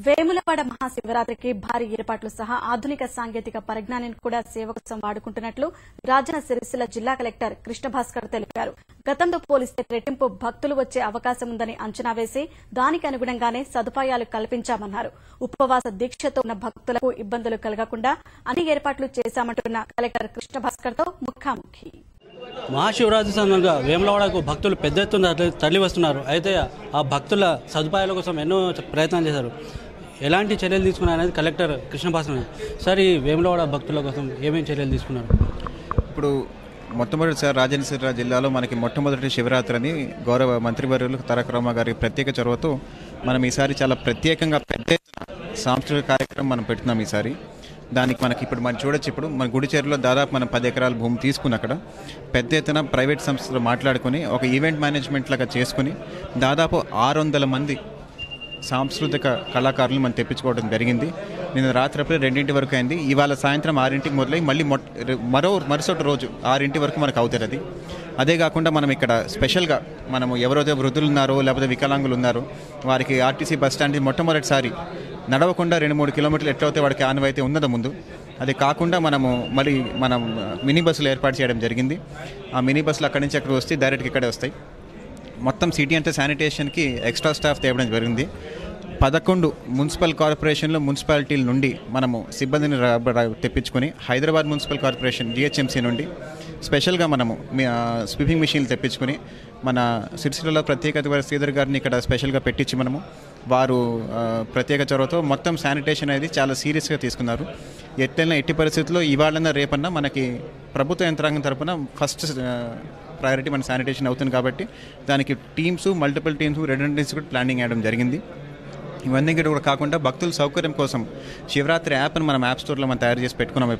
వేములవాడ మహాశివరాత్రికి భారీ ఏర్పాట్లు సహా ఆధునిక సాంకేతిక పరిజ్ఞానాన్ని కూడా సేవ కోసం వాడుకుంటున్నట్లు రాజన్న సిరిసిల్ల జిల్లా కలెక్టర్ కృష్ణభాస్కర్ తెలిపారు. గతంతో పోలిస్తే రెట్టింపు భక్తులు వచ్చే అవకాశం ఉందని అంచనా వేసి దానికి అనుగుణంగానే సదుపాయాలు కల్పించామన్నారు. ఉపవాస దీక్షతో ఉన్న భక్తులకు ఇబ్బందులు కలగకుండా అన్ని ఏర్పాట్లు చేశామంటున్న కలెక్టర్ కృష్ణభాస్కర్ తో ముఖాముఖి. మహాశివరాత్రి సందర్భంగా వేములవాడకు భక్తులు పెద్ద ఎత్తున తరలి వస్తున్నారు. అయితే ఆ భక్తుల సదుపాయాల కోసం ఎన్నో ప్రయత్నాలు చేశారు. ఎలాంటి చర్యలు తీసుకున్నారనేది కలెక్టర్ కృష్ణభాస్కర్ సార్ ఈ వేములవాడ భక్తుల కోసం ఏమేమి చర్యలు తీసుకున్నారు? ఇప్పుడు మొట్టమొదటిసారి రాజన్న సిరిసిల్ల జిల్లాలో మనకి మొట్టమొదటి శివరాత్రి అని గౌరవ మంత్రివర్యులు తారక రామారావు గారి ప్రత్యేక చొరవతో మనం ఈసారి చాలా ప్రత్యేకంగా పెద్ద సాంస్కృతిక కార్యక్రమం మనం పెడుతున్నాం. ఈసారి దానికి మనకి ఇప్పుడు మనం చూడొచ్చు. ఇప్పుడు మన గుడిచేరులో దాదాపు మనం 10 ఎకరాల భూమి తీసుకుని అక్కడ పెద్ద ఎత్తున ప్రైవేట్ సంస్థలు మాట్లాడుకుని ఒక ఈవెంట్ మేనేజ్మెంట్ లాగా చేసుకుని దాదాపు 600 మంది సాంస్కృతిక కళాకారులు మనం తెప్పించుకోవడం జరిగింది. నేను రాత్రి 2 వరకు అయింది. ఇవాళ సాయంత్రం 6కి మొదలై మళ్ళీ మరుసటి రోజు 6 వరకు మనకు అవుతుంది అది. అదే కాకుండా మనం ఇక్కడ స్పెషల్గా మనము ఎవరైతే వృద్ధులు ఉన్నారో లేకపోతే వికలాంగులు ఉన్నారో వారికి ఆర్టీసీ బస్ స్టాండ్ మొట్టమొదటిసారి నడవకుండా 2-3 కిలోమీటర్లు ఎట్లయితే వాడికి ఆనవైతే ఉన్నదో ముందు అది కాకుండా మనం మినీ బస్సులు ఏర్పాటు చేయడం జరిగింది. ఆ మినీ బస్సులు అక్కడి నుంచి అక్కడ వస్తే డైరెక్ట్గా ఇక్కడే వస్తాయి. మొత్తం సిటీ అంతా శానిటేషన్కి ఎక్స్ట్రా స్టాఫ్ తేవడం జరిగింది. 11 మున్సిపల్ కార్పొరేషన్లు మున్సిపాలిటీల నుండి మనము సిబ్బందిని తెప్పించుకొని హైదరాబాద్ మున్సిపల్ కార్పొరేషన్ జిహెచ్ఎంసీ నుండి స్పెషల్గా మనము స్వీపింగ్ మిషన్లు తెప్పించుకొని మన సిరిసిల్లలో ప్రత్యేకత శ్రీధర్ గారిని ఇక్కడ స్పెషల్గా పెట్టించి మనము వారు ప్రత్యేక చొరవతో మొత్తం శానిటేషన్ అనేది చాలా సీరియస్గా తీసుకున్నారు. ఎట్టి పరిస్థితుల్లో ఇవాళన్నా రేపన్నా మనకి ప్రభుత్వ యంత్రాంగం తరపున ఫస్ట్ ప్రయారిటీ మన శానిటేషన్ అవుతుంది. కాబట్టి దానికి మల్టిపుల్ టీమ్స్ రెడెండెన్సీ కూడా ప్లానింగ్ చేయడం జరిగింది. ఇవన్నీ కూడా కాకుండా భక్తుల సౌకర్యం కోసం శివరాత్రి యాప్ని మనం యాప్ స్టోర్లో మనం తయారు చేసి పెట్టుకున్నాం.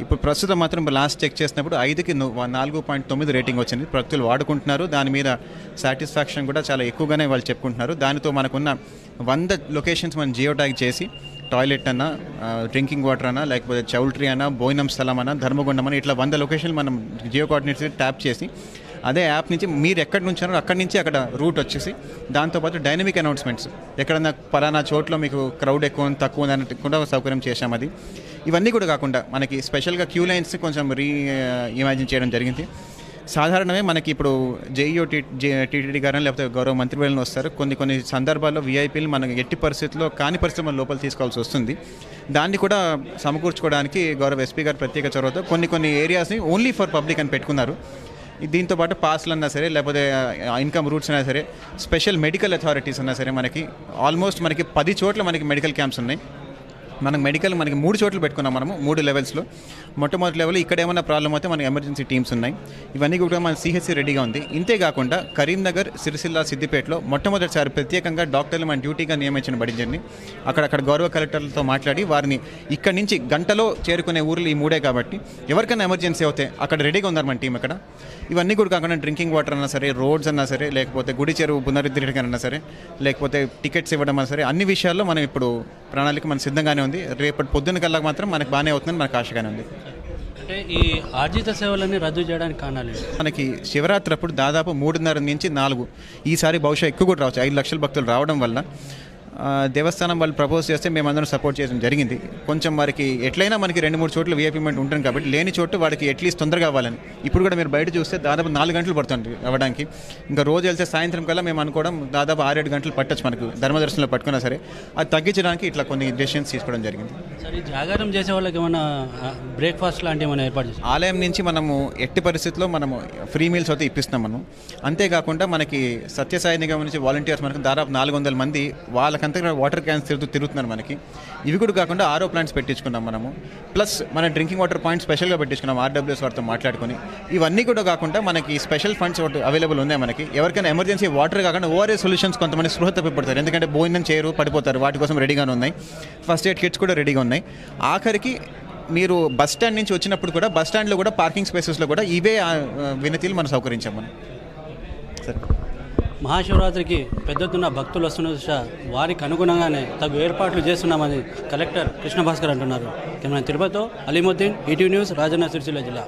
ఇప్పుడు ప్రస్తుతం మాత్రం లాస్ట్ చెక్ చేసినప్పుడు 5కి 4.9 రేటింగ్ వచ్చింది. భక్తులు వాడుకుంటున్నారు. దాని మీద సాటిస్ఫాక్షన్ కూడా చాలా ఎక్కువగానే వాళ్ళు చెప్పుకుంటున్నారు. దానితో మనకున్న 100 లొకేషన్స్ మనం జియో ట్యాగ్ చేసి టాయిలెట్ అన్నా, డ్రింకింగ్ వాటర్ అన్నా, లేకపోతే చౌల్ట్రీ అన్నా, భోజనం స్థలం అన్నా, ధర్మగుండం అన్నా ఇట్లా 100 లొకేషన్లు మనం జియో కోఆర్డినేట్స్ ట్యాప్ చేసి అదే యాప్ నుంచి మీరు ఎక్కడి నుంచి ఉన్నారో అక్కడి నుంచి అక్కడ రూట్ వచ్చేసి దాంతోపాటు డైనమిక్ అనౌన్స్మెంట్స్ ఎక్కడన్నా పలానా చోట్ల మీకు క్రౌడ్ ఎక్కువ తక్కువ అని కూడా సౌకర్యం చేశాం. అది ఇవన్నీ కూడా కాకుండా మనకి స్పెషల్గా క్యూ లైన్స్ కొంచెం ఇమాజిన్ చేయడం జరిగింది. సాధారణమే మనకి ఇప్పుడు జేఈఓ టీటీడీ గారిని లేకపోతే గౌరవ మంత్రివర్యులు వస్తారు. కొన్ని సందర్భాల్లో వీఐపీలు మనకి ఎట్టి పరిస్థితుల్లో కాని పరిస్థితుల్లో లోపల తీసుకోవాల్సి వస్తుంది. దాన్ని కూడా సమకూర్చుకోవడానికి గౌరవ ఎస్పీ గారు ప్రత్యేక చొరవతో కొన్ని ఏరియాస్ని ఓన్లీ ఫర్ పబ్లిక్ అని పెట్టుకున్నారు. దీంతోపాటు పాస్లు అన్నా సరే లేకపోతే ఇన్కమ్ రూట్స్ అయినా సరే స్పెషల్ మెడికల్ అథారిటీస్ అన్నా సరే మనకి ఆల్మోస్ట్ 10 చోట్ల మనకి మెడికల్ క్యాంప్స్ ఉన్నాయి. మనకి 3 చోట్ల పెట్టుకున్నాం. మనము 3 లెవెల్స్లో మొట్టమొదటి లెవెల్ ఇక్కడ ఏమైనా ప్రాబ్లం అయితే మనకి ఎమర్జెన్సీ టీమ్స్ ఉన్నాయి. ఇవన్నీ కూడా మన సిహెచ్సి రెడీగా ఉంది. ఇంతేకాకుండా కరీంనగర్, సిరిసిల్ల, సిద్దిపేటలో మొట్టమొదటిసారి ప్రత్యేకంగా డాక్టర్లు మన డ్యూటీగా నియమించిన బడింజన్ని అక్కడ గౌరవ కలెక్టర్లతో మాట్లాడి వారిని ఇక్కడి నుంచి గంటలో చేరుకునే ఊర్లు ఈ 3 కాబట్టి ఎవరికైనా ఎమర్జెన్సీ అవుతే అక్కడ రెడీగా ఉన్నారు మన టీం అక్కడ. ఇవన్నీ కూడా కాకుండా డ్రింకింగ్ వాటర్ అన్నా సరే, రోడ్స్ అన్నా సరే, లేకపోతే గుడి చెరువు పునరుద్ధరణ అన్నా సరే, లేకపోతే టికెట్స్ ఇవ్వడం అన్నా సరే, అన్ని విషయాల్లో మనం ఇప్పుడు ప్రణాళిక మన సిద్ధంగానే ఉంది. రేపటి పొద్దున్న కల్లా మాత్రం మనకు బాగానే అవుతుందని మనకు ఆశగానే ఉంది. అంటే ఈ ఆర్జిత సేవలన్నీ రద్దు చేయడానికి కారణాలు మనకి శివరాత్రి అప్పుడు దాదాపు 3.5 నుంచి 4 ఈసారి బహుశా ఎక్కువ కూడా రావచ్చు. 5 లక్షల భక్తులు రావడం వల్ల దేవస్థానం వాళ్ళు ప్రపోజ్ చేస్తే మేమందరం సపోర్ట్ చేయడం జరిగింది. కొంచెం వారికి ఎట్లయినా మనకి 2-3 చోట్ల వీఐపీ పేమెంట్ ఉంటుంది కాబట్టి లేని చోటు వాడికి అట్లీస్ట్ తొందరగా అవ్వాలని. ఇప్పుడు కూడా మీరు బయట చూస్తే దాదాపు 4 గంటలు పడుతుంది అవ్వడానికి. ఇంకా రోజు వెళ్తే సాయంత్రం కల్లా మేము అనుకోవడం దాదాపు 6-7 గంటలు పట్టచ్చు మనకు ధర్మదర్శనంలో పట్టుకున్నా సరే. అది తగ్గించడానికి ఇట్లా కొన్ని డెసిషన్స్ తీసుకోవడం జరిగింది. సరే, జాగారం చేసే వాళ్ళకి ఏమైనా బ్రేక్ఫాస్ట్ లాంటివి ఏమైనా ఏర్పాటు చేస్తాం. ఆలయం నుంచి మనము ఎట్టి పరిస్థితుల్లో మనము ఫ్రీ మీల్స్ అయితే ఇప్పిస్తున్నాం మనం. అంతేకాకుండా మనకి సత్యసాయి నిగమం నుంచి వాలంటీర్స్ మనకు దాదాపు 400 మంది వాళ్ళకంతా వాటర్ క్యాన్స్ తిరుగుతున్నారు మనకి. ఇవి కూడా కాకుండా ఆరో ప్లాంట్స్ పెట్టించుకున్నాం మనము. ప్లస్ మన డ్రింకింగ్ వాటర్ పాయింట్ స్పెషల్గా పెట్టించుకున్నాం ఆర్డబ్ల్యూఎస్ వారితో మాట్లాడుకుని. ఇవన్నీ కూడా కాకుండా మనకి స్పెషల్ ఫండ్స్ అవైలబుల్ ఉన్నాయి మనకి. ఎవరికైనా ఎమర్జెన్సీ వాటర్ కాకుండా ఓఆర్ఎస్ సొల్యూషన్స్ కొంతమంది స్పృహ తప్పిపడతారు, ఎందుకంటే భోజనం చేయరు, పడిపోతారు. వాటి కోసం రెడీగానే ఉన్నాయి. ఫస్ట్ ఎయిడ్ కిట్స్ కూడా రెడీగా ఉన్నాయి. ఆఖరికి మీరు బస్ స్టాండ్ నుంచి వచ్చినప్పుడు కూడా బస్ స్టాండ్లో కూడా పార్కింగ్ స్పేసెస్లో కూడా ఇవే వినతిలు మనం సౌకరించాం మనం. సరే, మహాశివరాత్రికి పెద్ద ఎత్తున భక్తులు వస్తున్న వారికి అనుగుణంగానే తగు ఏర్పాట్లు చేస్తున్నామని కలెక్టర్ కృష్ణభాస్కర్ అంటున్నారు. కెమెరా తిరుపతితో అలీముద్దీన్, ఈటీవీ న్యూస్, రాజన్న సిరిసిల్ల జిల్లా.